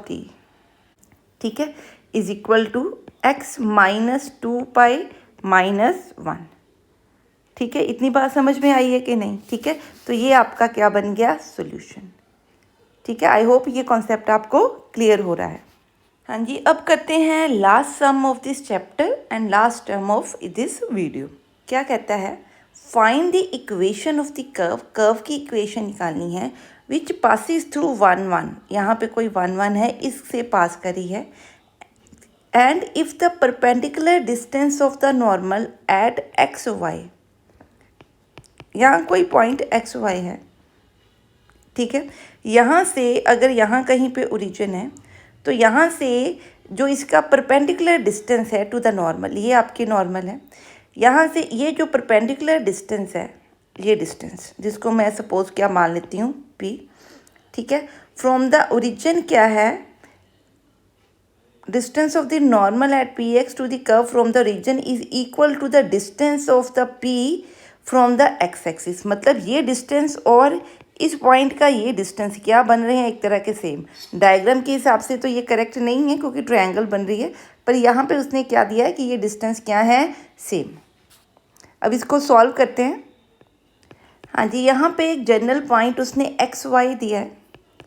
t, ठीक है, इज इक्वल टू x -2π -1, ठीक है। इतनी बात समझ में आई है कि नहीं, ठीक है। तो ये आपका क्या बन गया, सॉल्यूशन, ठीक है। आई होप ये कॉन्सेप्ट आपको क्लियर हो रहा है। हाँ जी, अब करते हैं last sum of this chapter and last term of this video. क्या कहता है, find the equation of the curve की इक्वेशन निकालनी है विच पासिस थ्रू 1, 1, यहाँ पे कोई 1, 1 है, इससे पास करी है, and if the perpendicular distance of the normal at X Y, यहाँ कोई पॉइंट एक्स वाई है, ठीक है। यहाँ से अगर यहाँ कहीं पे ओरिजिन है तो यहाँ से जो इसका परपेंडिकुलर डिस्टेंस है टू द नॉर्मल, ये आपकी नॉर्मल है, यहाँ से ये जो परपेंडिकुलर डिस्टेंस है, ये डिस्टेंस जिसको मैं सपोज क्या मान लेती हूँ p, ठीक है, फ्रॉम द ओरिजिन क्या है, distance of the normal at px to the curve from the origin is equal to the distance of the p from the x axis. मतलब ये डिस्टेंस और इस पॉइंट का ये डिस्टेंस क्या बन रहे हैं, एक तरह के सेम। डायग्राम के हिसाब से तो ये करेक्ट नहीं है क्योंकि ट्रायंगल बन रही है, पर यहाँ पे उसने क्या दिया है कि ये डिस्टेंस क्या है, सेम। अब इसको सॉल्व करते हैं। हाँ जी, यहाँ पे एक जनरल पॉइंट उसने एक्स वाई दिया है,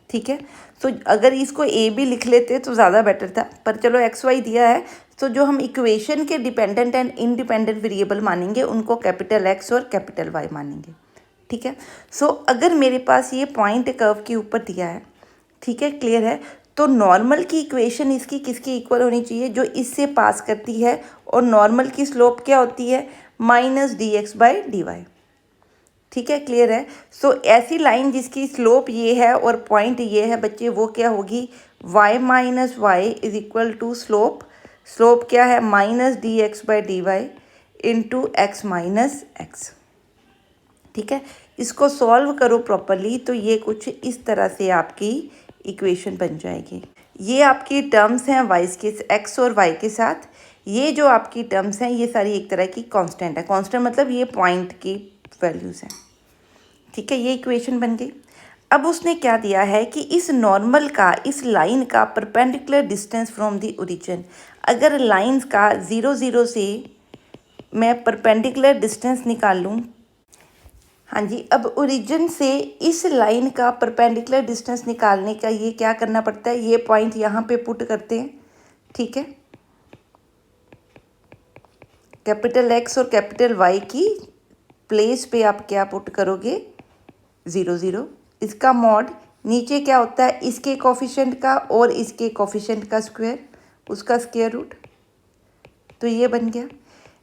ठीक है। सो अगर इसको ए भी लिख लेते तो ज़्यादा बेटर था, पर चलो एक्स वाई दिया है। तो जो हम इक्वेशन के डिपेंडेंट एंड इंडिपेंडेंट वेरिएबल मानेंगे उनको कैपिटल एक्स और कैपिटल वाई मानेंगे, ठीक है। सो अगर मेरे पास ये पॉइंट कर्व के ऊपर दिया है, ठीक है, क्लियर है, तो नॉर्मल की इक्वेशन इसकी किसकी इक्वल होनी चाहिए, जो इससे पास करती है, और नॉर्मल की स्लोप क्या होती है, -dx/dy, ठीक है, क्लियर है। सो ऐसी लाइन जिसकी स्लोप ये है और पॉइंट ये है बच्चे, वो क्या होगी, y minus Y is equal to slope, slope क्या है minus D X by D Y into X minus X. ठीक है, इसको सॉल्व करो प्रॉपरली तो ये कुछ इस तरह से आपकी इक्वेशन बन जाएगी। ये आपकी टर्म्स हैं वाइस के एक्स और वाई के साथ, ये जो आपकी टर्म्स हैं ये सारी एक तरह की कांस्टेंट है। कांस्टेंट मतलब ये पॉइंट की वैल्यूज़ हैं। ठीक है, ये इक्वेशन बन गई। अब उसने क्या दिया है कि इस नॉर्मल का, इस लाइन का perpendicular distance from the origin, अगर लाइंस का 0 0 से मैं परपेंडिकुलर डिस्टेंस निकाल लूँ। हाँ जी, अब ओरिजिन से इस लाइन का परपेंडिकुलर डिस्टेंस निकालने का ये क्या करना पड़ता है, ये पॉइंट यहाँ पे पुट करते हैं। ठीक है, कैपिटल एक्स और कैपिटल वाई की प्लेस पे आप क्या पुट करोगे, 0 0। इसका मॉड नीचे क्या होता है, इसके कोफिशिएंट का और इसके कोफिशिएंट का स्क्वायर, उसका स्क्वायर रूट, तो ये बन गया।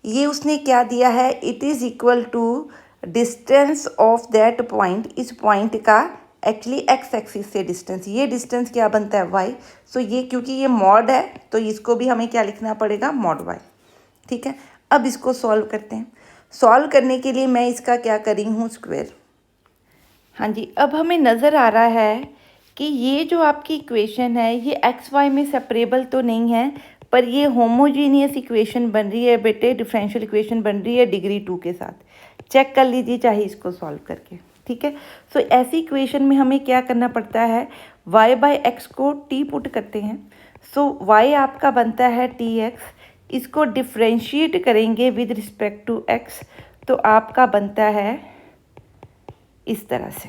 ये उसने क्या दिया है, it is equal to distance of that point, इस पॉइंट का एक्चुअली एक्स एक्सिस से डिस्टेंस, ये डिस्टेंस क्या बनता है वाई। सो ये क्योंकि ये मॉड है तो इसको भी हमें क्या लिखना पड़ेगा, मॉड वाई। ठीक है, अब इसको सॉल्व करते हैं। सॉल्व करने के लिए मैं इसका क्या करी हूँ, स्क्वायर। हाँ जी, अब हमें नज़र आ रहा है कि ये जो आपकी इक्वेशन है ये एक्स वाई में सेपरेबल तो नहीं है, पर ये होमोजीनियस इक्वेशन बन रही है बेटे, डिफरेंशियल इक्वेशन बन रही है डिग्री 2 के साथ। चेक कर लीजिए चाहे इसको सॉल्व करके। ठीक है, सो ऐसी इक्वेशन में हमें क्या करना पड़ता है, y बाई एक्स को t पुट करते हैं। सो y आपका बनता है tx, इसको डिफ्रेंशिएट करेंगे विद रिस्पेक्ट टू x, तो आपका बनता है इस तरह से।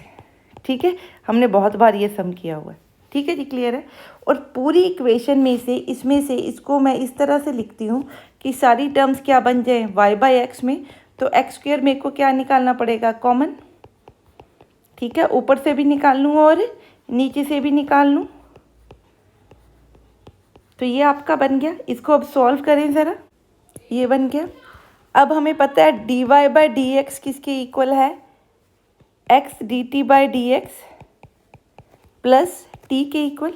ठीक है, हमने बहुत बार ये सम किया हुआ है। ठीक है जी, क्लियर है। और पूरी इक्वेशन में से इसमें से इसको मैं इस तरह से लिखती हूँ कि सारी टर्म्स क्या बन जाए, y बाई एक्स में, तो एक्स स्क्वायर मेरे को क्या निकालना पड़ेगा, कॉमन। ठीक है, ऊपर से भी निकाल लूँ और नीचे से भी निकाल लूँ, तो ये आपका बन गया। इसको अब सॉल्व करें ज़रा, ये बन गया। अब हमें पता है D Y by D X किसके इक्वल है, X D T by D X plus T के इक्वल।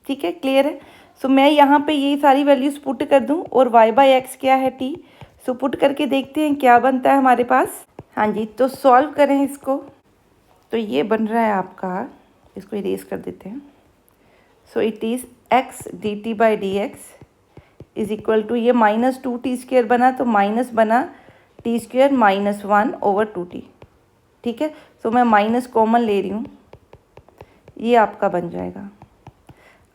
ठीक है, क्लियर है। सो मैं यहाँ पे ये सारी वैल्यूज़ पुट कर दूँ और y बाई एक्स क्या है, टी। सो पुट करके देखते हैं क्या बनता है हमारे पास। हाँ जी, तो सॉल्व करें इसको, तो ये बन रहा है आपका, इसको इरेज कर देते हैं। So it is X D T by D X is equal to, ये माइनस 2t² बना तो माइनस बना t² माइनस 1 ओवर 2t। ठीक है, सो मैं माइनस कॉमन ले रही हूँ, ये आपका बन जाएगा।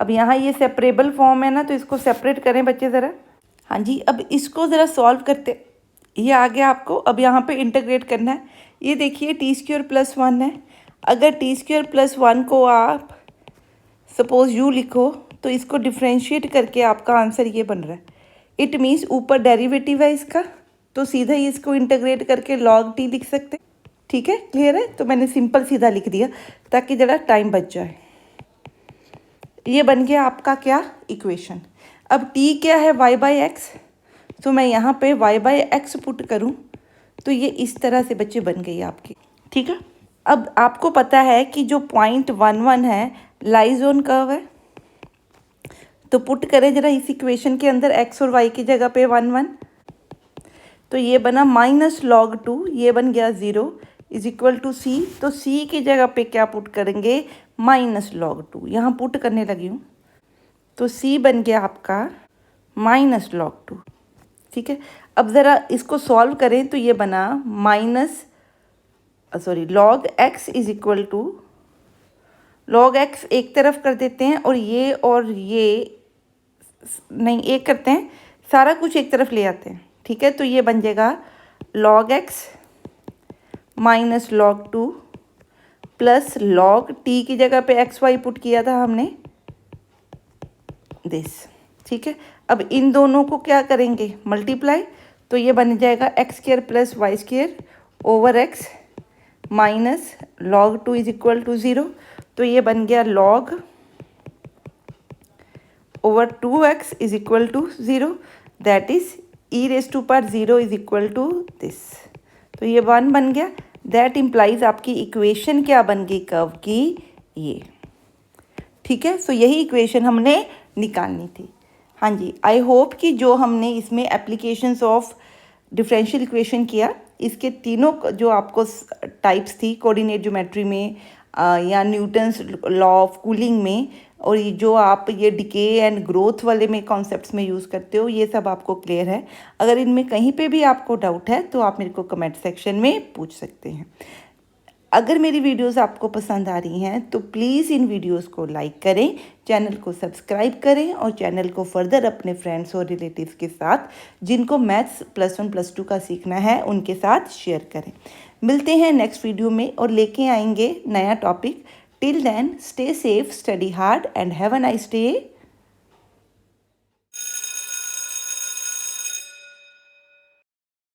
अब यहाँ ये सेपरेबल फॉर्म है ना, तो इसको सेपरेट करें बच्चे ज़रा। हाँ जी, अब इसको ज़रा सॉल्व करते, ये आ गया आपको। अब यहाँ पे इंटीग्रेट करना है। ये देखिए t² प्लस 1 है, अगर t² प्लस 1 को आप सपोज यू लिखो तो इसको डिफ्रेंशिएट करके आपका आंसर ये बन रहा है। इट मीन्स ऊपर डेरिवेटिव है इसका, तो सीधा ही इसको इंटीग्रेट करके log t लिख सकते। ठीक है, क्लियर है। तो मैंने सिंपल सीधा लिख दिया ताकि ज़रा टाइम बच जाए। ये बन गया आपका क्या, इक्वेशन। अब t क्या है, y बाई एक्स, तो मैं यहाँ पे y बाई एक्स पुट करूँ तो ये इस तरह से बच्चे बन गई आपकी। ठीक है, अब आपको पता है कि जो पॉइंट 1 1 है लाइज ऑन कर्व है, तो पुट करें ज़रा इस इक्वेशन के अंदर x और y की जगह पे 1 1, तो ये बना माइनस log 2, ये बन गया 0 इज इक्वल टू c। तो c की जगह पे क्या पुट करेंगे, माइनस log 2, यहाँ पुट करने लगी हूँ, तो c बन गया आपका माइनस log 2। ठीक है, अब ज़रा इसको सॉल्व करें तो ये बना minus log x is equal to, log x एक तरफ कर देते हैं और ये नहीं, एक करते हैं, सारा कुछ एक तरफ ले आते हैं। ठीक है, तो ये बन जाएगा log x minus log 2 plus log t की जगह पे एक्स वाई पुट किया था हमने, दिस। ठीक है, अब इन दोनों को क्या करेंगे, मल्टीप्लाई, तो ये बन जाएगा x² plus y² over x minus log 2 is equal to 0, तो ये बन गया log over 2x is equal to 0, that is e raise to power 0 is equal to this. तो ये 1 बन गया, दैट इम्प्लाइज आपकी इक्वेशन क्या बन गई कर्व की, ये। ठीक है, सो यही इक्वेशन हमने निकालनी थी। हाँ जी, आई होप कि जो हमने इसमें एप्लीकेशंस ऑफ डिफरेंशियल इक्वेशन किया, इसके तीनों जो आपको टाइप्स थी कोऑर्डिनेट ज्योमेट्री में या न्यूटन्स लॉ ऑफ कूलिंग में, और ये जो आप ये डिके एंड ग्रोथ वाले में कॉन्सेप्ट्स में यूज़ करते हो, ये सब आपको क्लियर है। अगर इनमें कहीं पे भी आपको डाउट है तो आप मेरे को कमेंट सेक्शन में पूछ सकते हैं। अगर मेरी वीडियोस आपको पसंद आ रही हैं तो प्लीज़ इन वीडियोस को लाइक करें, चैनल को सब्सक्राइब करें और चैनल को फर्दर अपने फ्रेंड्स और रिलेटिव्स के साथ जिनको मैथ्स +1 +2 का सीखना है उनके साथ शेयर करें। मिलते हैं नेक्स्ट वीडियो में और लेके आएंगे नया topic. Till then stay safe, study hard and have a nice day.